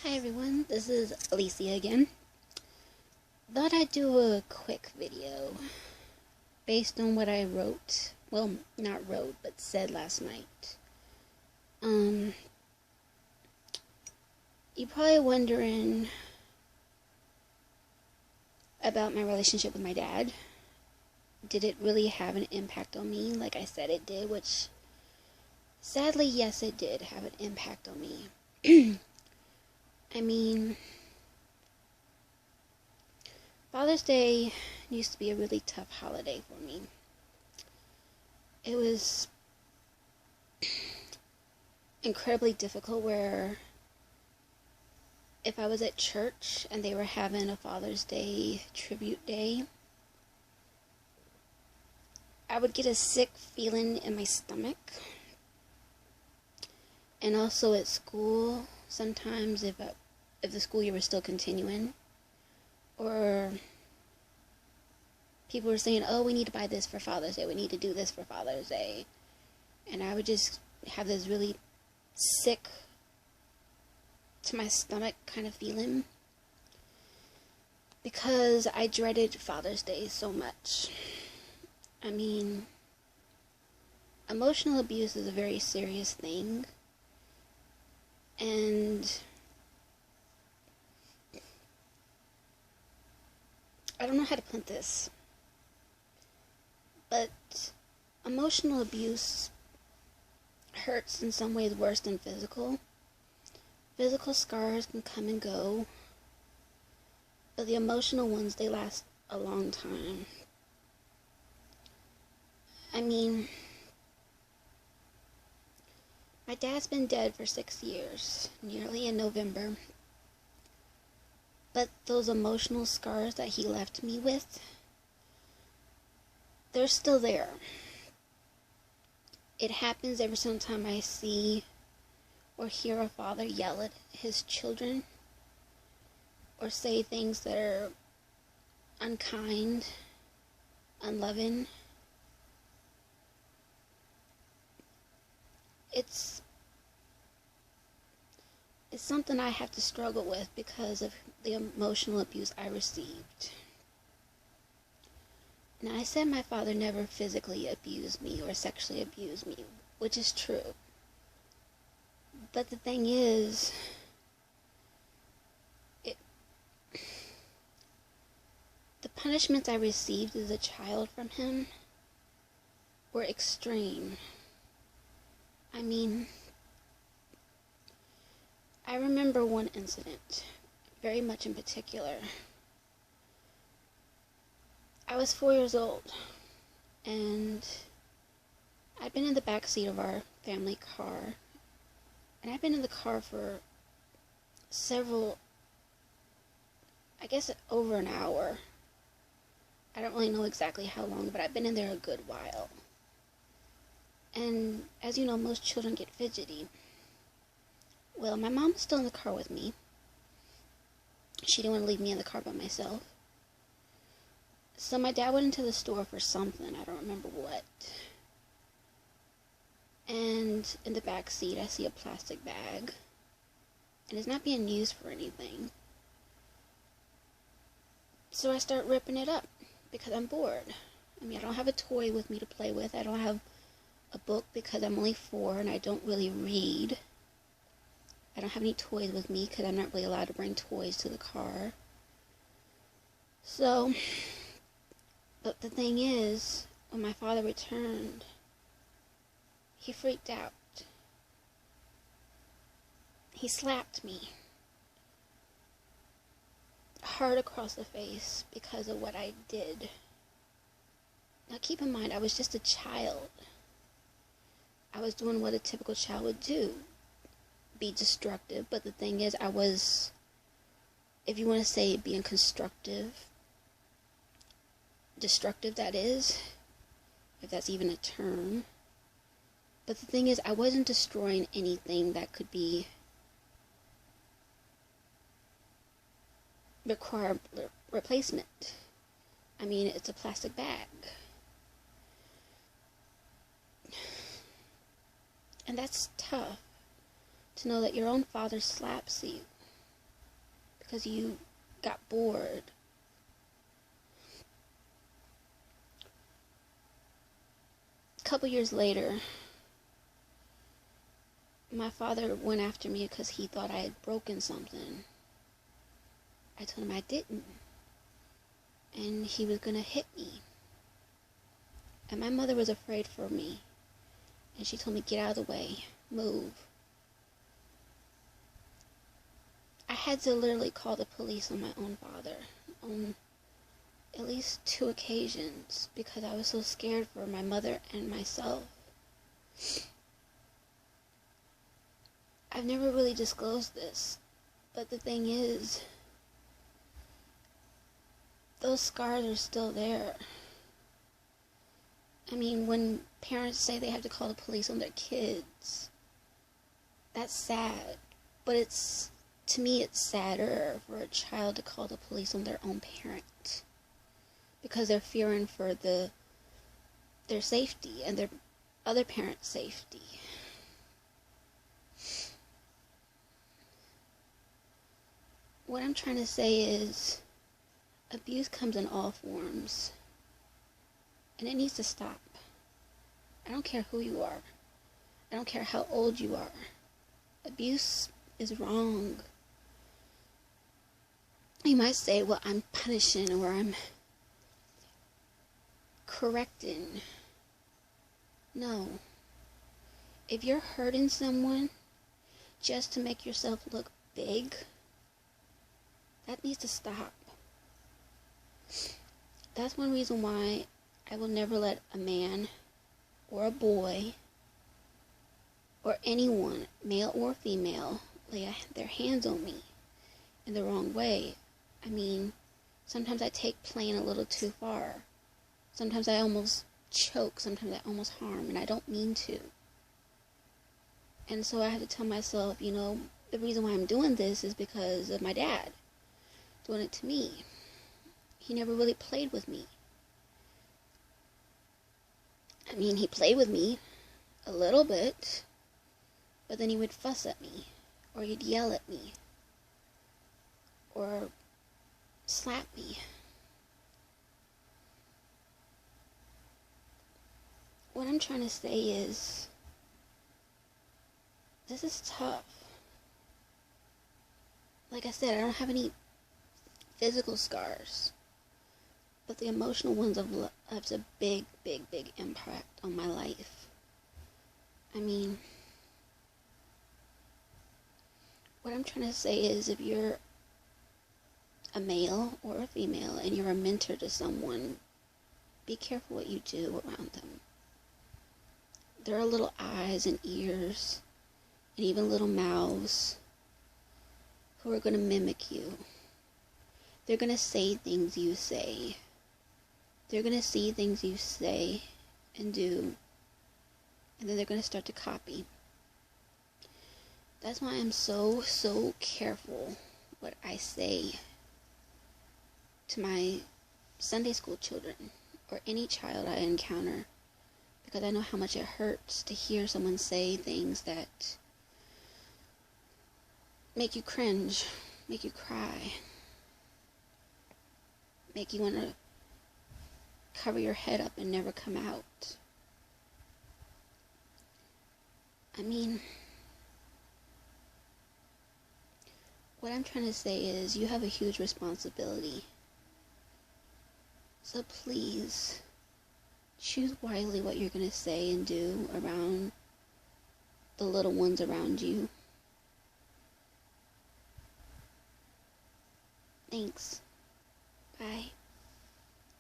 Hi everyone, this is Alicia again. Thought I'd do a quick video based on what I wrote. Well, not wrote, but said last night. You're probably wondering about my relationship with my dad. Did it really have an impact on me like I said it did? Which, sadly, yes, it did have an impact on me. I mean, Father's Day used to be a really tough holiday for me. It was incredibly difficult where if I was at church and they were having a Father's Day tribute day, I would get a sick feeling in my stomach. And also at school, sometimes if the school year was still continuing, or people were saying, oh, we need to buy this for Father's Day, we need to do this for Father's Day, and I would just have this really sick to my stomach kind of feeling because I dreaded Father's Day so much. I mean, emotional abuse is a very serious thing, and I don't know how to put this, but emotional abuse hurts in some ways worse than physical. Physical scars can come and go, but the emotional ones, they last a long time. I mean, my dad's been dead for 6 years, nearly in November. But those emotional scars that he left me with, they're still there. It happens every single time I see or hear a father yell at his children or say things that are unkind, unloving. It's something I have to struggle with because of the emotional abuse I received. Now, I said my father never physically abused me or sexually abused me, which is true. But the thing is, the punishments I received as a child from him were extreme. I mean, I remember one incident, very much in particular. I was 4 years old, and I'd been in the back seat of our family car, and I'd been in the car for I guess over an hour. I don't really know exactly how long, but I've been in there a good while. And as you know, most children get fidgety. Well, my mom was still in the car with me. She didn't want to leave me in the car by myself. So my dad went into the store for something, I don't remember what. And in the back seat, I see a plastic bag. And it's not being used for anything. So I start ripping it up because I'm bored. I mean, I don't have a toy with me to play with. I don't have a book because I'm only 4 and I don't really read. I don't have any toys with me because I'm not really allowed to bring toys to the car. So, but the thing is, when my father returned, he freaked out. He slapped me hard across the face because of what I did. Now keep in mind, I was just a child. I was doing what a typical child would do. Be destructive, but the thing is, I was, if you want to say being destructive that is, if that's even a term. But the thing is, I wasn't destroying anything that could be require replacement. I mean, it's a plastic bag. And that's tough, to know that your own father slaps you. because you got bored. A couple years later, my father went after me because he thought I had broken something. I told him I didn't. And he was going to hit me. And my mother was afraid for me. And she told me, get out of the way. Move. I had to literally call the police on my own father. On at least 2 occasions. Because I was so scared for my mother and myself. I've never really disclosed this. But the thing is, those scars are still there. I mean, when parents say they have to call the police on their kids, that's sad. But to me, it's sadder for a child to call the police on their own parent. Because they're fearing for their safety and their other parent's safety. What I'm trying to say is, abuse comes in all forms. And it needs to stop. I don't care who you are. I don't care how old you are. Abuse is wrong. You might say, well, I'm punishing or I'm correcting. No. If you're hurting someone just to make yourself look big, that needs to stop. That's one reason why I will never let a man or a boy or anyone, male or female, lay their hands on me in the wrong way. I mean, sometimes I take playing a little too far. Sometimes I almost choke. Sometimes I almost harm, and I don't mean to. And so I have to tell myself, the reason why I'm doing this is because of my dad doing it to me. He never really played with me. I mean, he played with me a little bit, but then he would fuss at me, or he'd yell at me, or slap me. What I'm trying to say is, this is tough. Like I said, I don't have any physical scars, but the emotional ones have a big, big, big impact on my life. I mean, what I'm trying to say is, if you're a male or a female and you're a mentor to someone, be careful what you do around them. There are little eyes and ears and even little mouths who are going to mimic you. They're going to say things you say. They're going to see things you say and do, and then they're going to start to copy. That's why I'm so, so careful what I say to my Sunday school children or any child I encounter, because I know how much it hurts to hear someone say things that make you cringe, make you cry, make you want to cover your head up and never come out. I mean, what I'm trying to say is, you have a huge responsibility. So please, choose wisely what you're going to say and do around the little ones around you. Thanks. Bye.